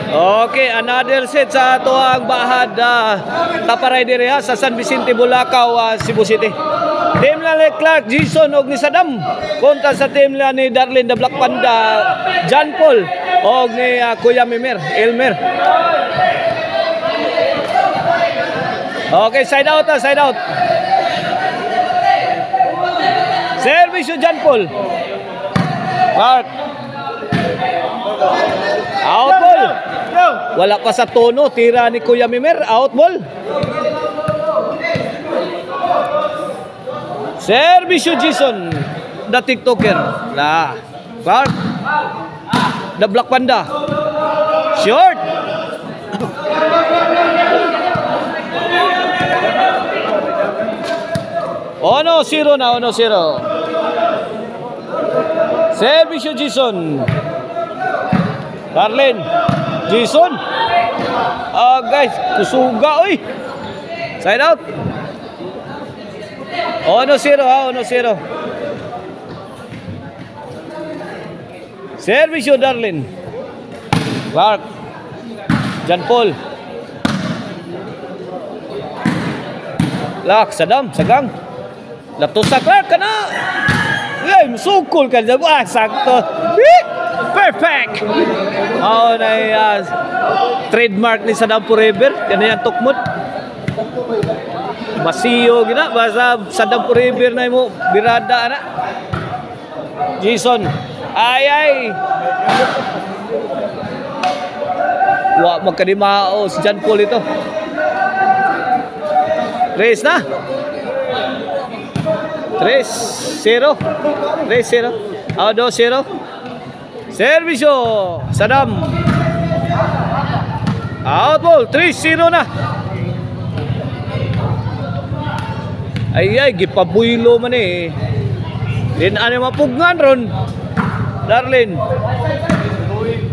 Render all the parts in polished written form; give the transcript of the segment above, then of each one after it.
Okay, another set sa ato ang bahad taparay diri ha sa San Vicente, Bulacau, Cebu City. Team lang ni Clark, Jason og ni Saddam kontra sa team lang ni Darlene the Black Panda, John Paul og ni Kuya Elmer. Okay, side out. Service John Paul. Clark. Out ball. Wala pa sa tono, tira ni Kuya Mimer, out ball. Service Jason, the TikToker. Clark. The Black Panda. Short. Ono 0 na, 1-0. Service Jason. Darlene, Jason. Guys, kusuga oy. Side out. 1-0 1-0. Service Darlene. Clark. John Paul. Saddam, sagang. Laptosa Clark kana. Ay, musukol ka dyan. Sakto. Perfect. Trademark ni Saddam Forever. Yan yan tukmod. Masiyo gina. Basta Saddam Forever na mo. Birada na. Jason. Ay. Magkadimao si John Paul ito. Race na. 3-0. 2-0. Servisyo Saddam. Out ball. 3-0 na. Ay, gipabuilo man eh. Din ano mapugngan ron. Darlene.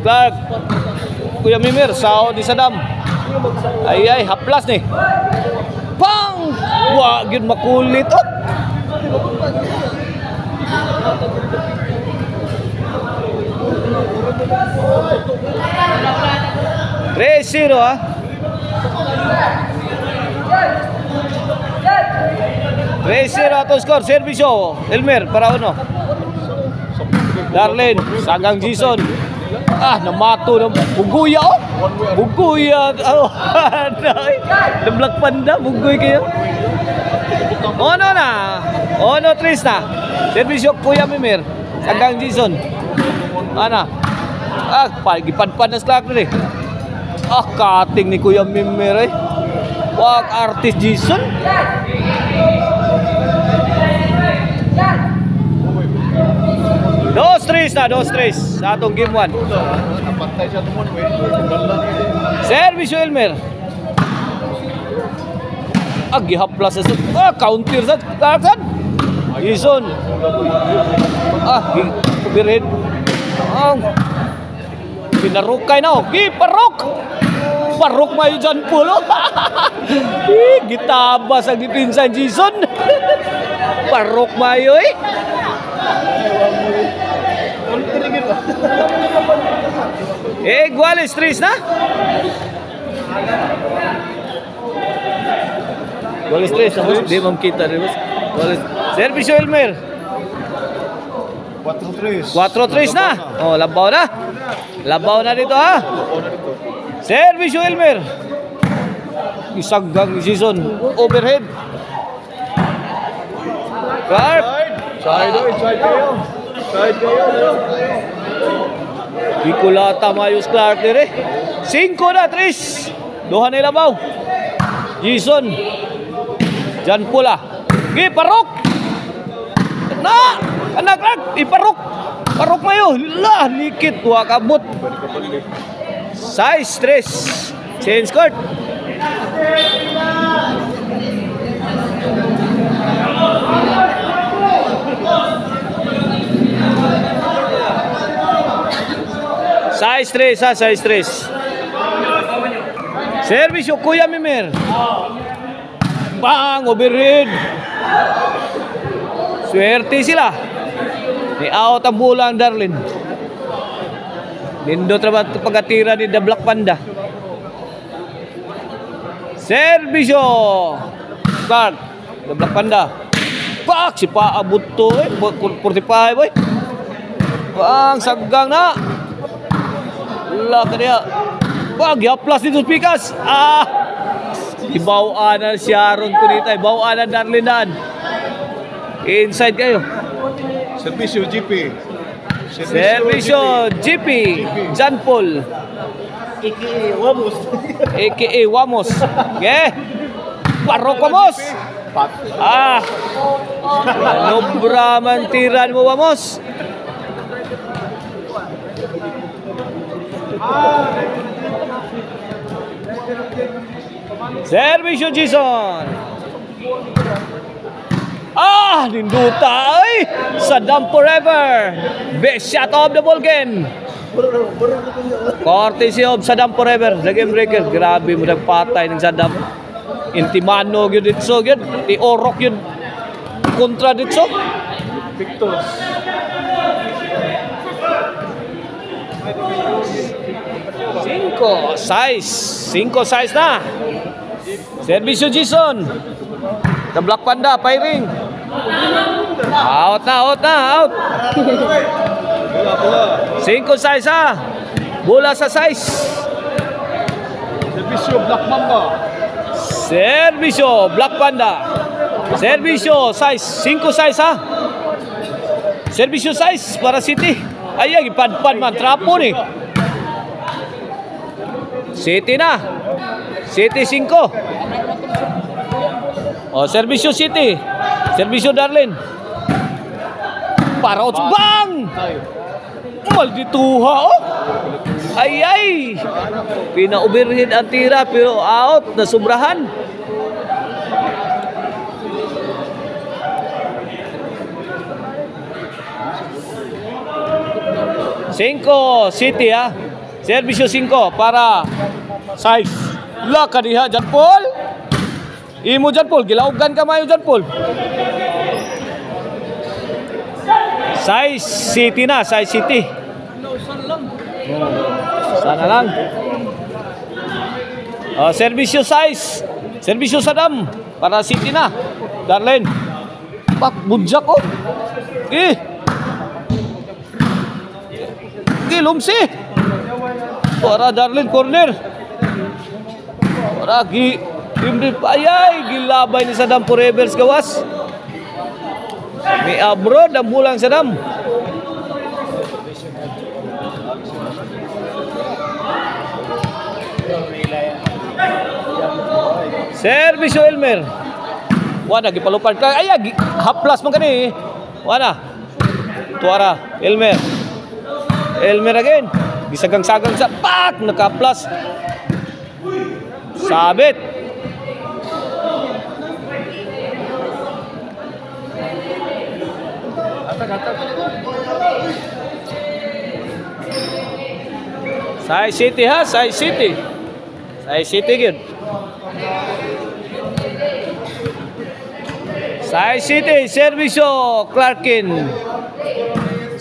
Clark. Kuya Mimir, sao di Saddam. Ay, haplas ni. Pang! Wag yun makulit. 3-0 ha. 3-0 atong score. Servisyo Elmer para uno. Darlene, sagang Jason. Namato ng buguya oh. Buguya. The Black Panda, bugoy kayo. Ono na. 3 na. Servisyo Kuya Mimir. Sagang Jason. Gipadpad na slack na eh. Cutting ni Kuya Mimir eh. Wag artist Jason. Dos tres sa atong game 1. Servisyo Elmer. Gihaplas sa counter sa Clarkson. Jason. Birhead. Pinarukay na. Parok mayo John Paul. Gitabas ang ipinsan Jason. Parok mayo eh. Guales 3 na. Guales 3 di mam kita rin. Servisyo Elmer. 4-3 na. Labaw na. Labaw na dito ha. Servisyo Elmer. Isagang Jason. Overhead. Clark. Side kayo. Bikulata mayos Clark dire. 5 na 3. Duha na labaw. Jason. John Pula. Parok. Anak Clark, iparok. Parok mayo. Likit wa kabut. Size 3. Change court. Size 3 size 3. Servisyo Kuya Mimir. Bang, overhead. Swerte sila. Ni out ang bulang Darlene. Nindot naman ito pagkatira ni The Black Panda. Servisyo. Clark. The Black Panda. Pak! Si paabot to eh. 45 eh. Bang! Saggang na. Wala ka niya. Bang! Yaplas dito pikas. Ibawaan na si Aaron Kunita. Ibawaan na Darlinan. Inside kayo. Servisyo GP. Servisyo GP. John Paul. AKA Wamos. AKA Wamos. Okay. Parok Wamos. Nobra man tiran mo Wamos. Servisyo Jason. Ninduta ay Saddam forever. Best shot of the ball game. Courtesy of Saddam forever. The game breaker. Grabe mo nagpatay ng Saddam. Intimano yun dito yun. Ti-orok yun. Kontra dito. Victor. Cinco size na. Servisyo Jason. The Black Panda firing. Out. 5 size bola sa size. Servisyo Black Mamba. Servisyo Black Panda. Servisyo size 5 size Servisyo size para City. Ay, ipadpad man trapo ni. City na. City 5. Servisyo City. Servisyo Darlin. Para out. Bang! Maldituha Ay. Pina-overhead ang tira pero out. Nasubrahan. Cinco City Servisyo 5 para size. Laka diha John Paul. Imo John Paul, gilaugan ka mayo John Paul. Size City na, size City. Sana lang. Servisyo size. Servisyo Saddam para City na. Darlene. Pak bunjak Lumsi. Para Darlene corner. Para ayay, gilabay ni Saddam forever gawas. May abroad ang bulang Saddam. Servisyo Elmer. Wala gipalupad ka. Ay, haplas man kani. Wala. Tuara Elmer. Elmer again. Gisagang-sagang sa pak nakaplas. Sabit. Size City Size City. Size City good. Size City, servisyo Clarkin.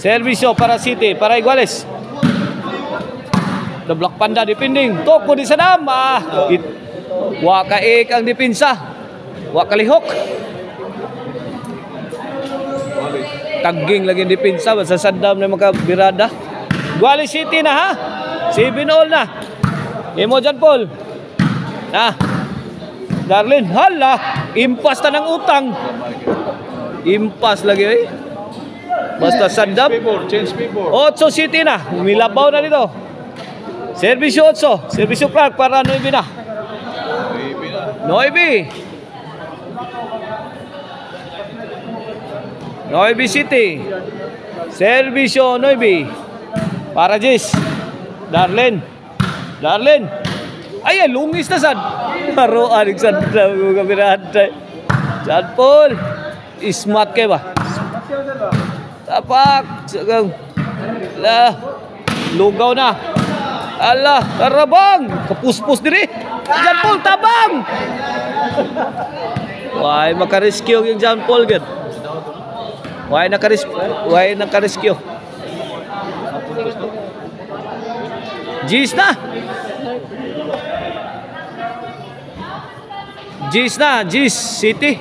Servisyo para City, para Iguales. The Black Panda defending. Toko di Saddam. Wa kaik ang depensa. Wa kalihok. Taging lagi depensa sa Saddam na makabirada. Iguales City na 7-all na. Imo John Paul. Darlene, hala, impas ta ng utang. Impas lagi Basta Saddam. Change paper. 8 City na. Umilabaw na dito. Servisyo 8. Servisyo Clark para 9 na. 9 City. Servisyo 9 para Jis. Darlene. Ay, lungis na sad. Paro aring sad na kabirada. John Paul. Smart kayo ba? Tapak. Lugaw na. Allah, karabang. Kapuspos diri. John Paul, tabang. Why makarescue yung John Paul gud? Why nakarescue? Gis na. Gis na. Gis City.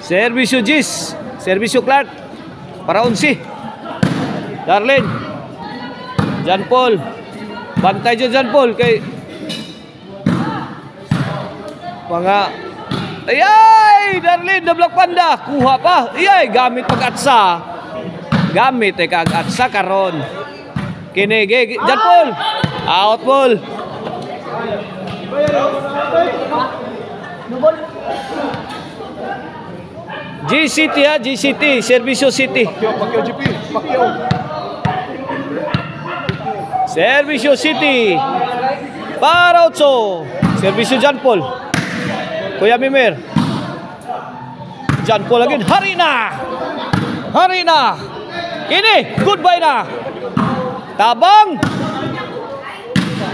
Servisyo Gis. Servisyo Clark. Para 11. Darlene. John Paul. Bantay dyan John Paul kay mga ayay! Darlene na Black Panda. Kuha pa. Ayay! Gamit pag-atsa. Gamit kag-atsa karon. Kinege. John Paul. Out Paul. GCT ha. GCT. Servisyo City. Pacquiao GP. Pacquiao. Servisyo City. Para 8. Servisyo John Paul. Kuya Mimir. John Paul lagi. Hari na. Hari na. Ini. Goodbye na. Tabang.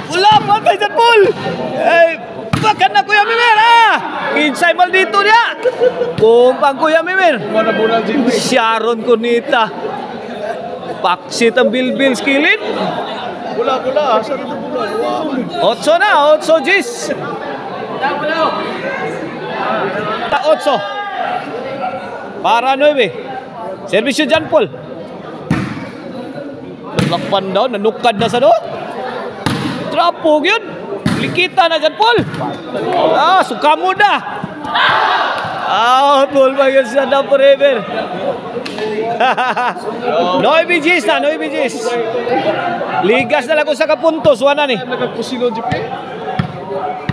Wala pa kay John Paul. Eh, bakan na Kuya Mimir ah. Insay mal dito niya. Kumpang Kuya Mimir. Mana bola GP. Sharon Cunita. Paksit ang bilbil skillin. Bola. Asa dito bola? 8 na. 8 Gis. 8 para 9. Servisyo John Paul. Lakpan daw, nanukad na sa do. Trapo yun. Likita na John Paul. Ah, suka muda. Ah, Paul ba yun sa daw forever. 9 Gis na, 9 Gis. Ligas na lang ko sa kapuntos. Wana ni. Nagkusilo GP.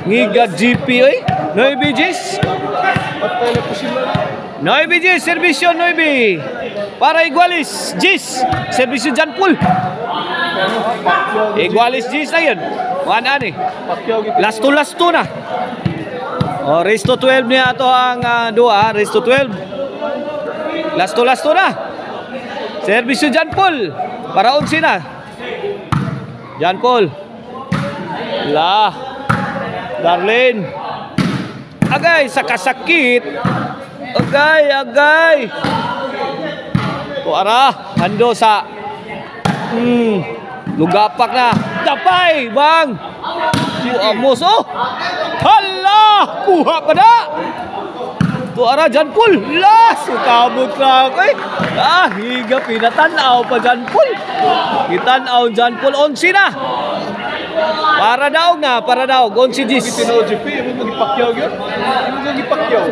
Ngiga GP oy. 9 Gis. Patay na kusilo. 9 Gis, servisyo 9. Para Igualis Gis. Servisyo John Paul. Igualis Gis na yun. Wana ni. Pacquiao GP. Last to na. O, race to 12 niya ito ang dua. Race to 12. Last to na. Servisyo John Paul. Para 11 na. John Paul. Darlene. Agay, sa kasakit. Agay. Tuara, hando sa lugapak na. Dapay, bang. Amos, oh. Hala, kuha pa na. Tuara, John Paul. Sukamot na ako eh. Higa, pinatanaw pa John Paul. Kitanaw John Paul, 11 na. Para daw. 11 Gis. Tinaw GP. Imo Pacquiao yun. Imo Pacquiao.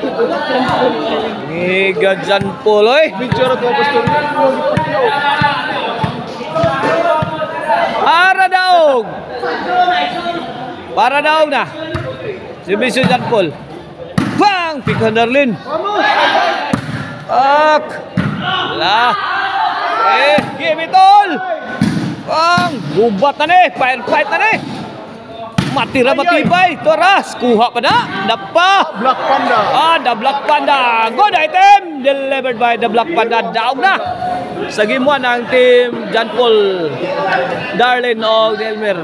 Higa John Paul, oy. Medyo ra to pastor. Imo Pacquiao. Para daw na. Servisyo John Paul. Bang! Pikan Darlene. Ak! Give it all! Bang! Gubat na ni! Fight na ni! Matira matibay! Toras! Kuha pa na! Napa! Black Panda. The Black Panda! Good item! Delivered by the Black Panda. Daog na! Sa gimuan ng team John Paul, Darlene o Delmer.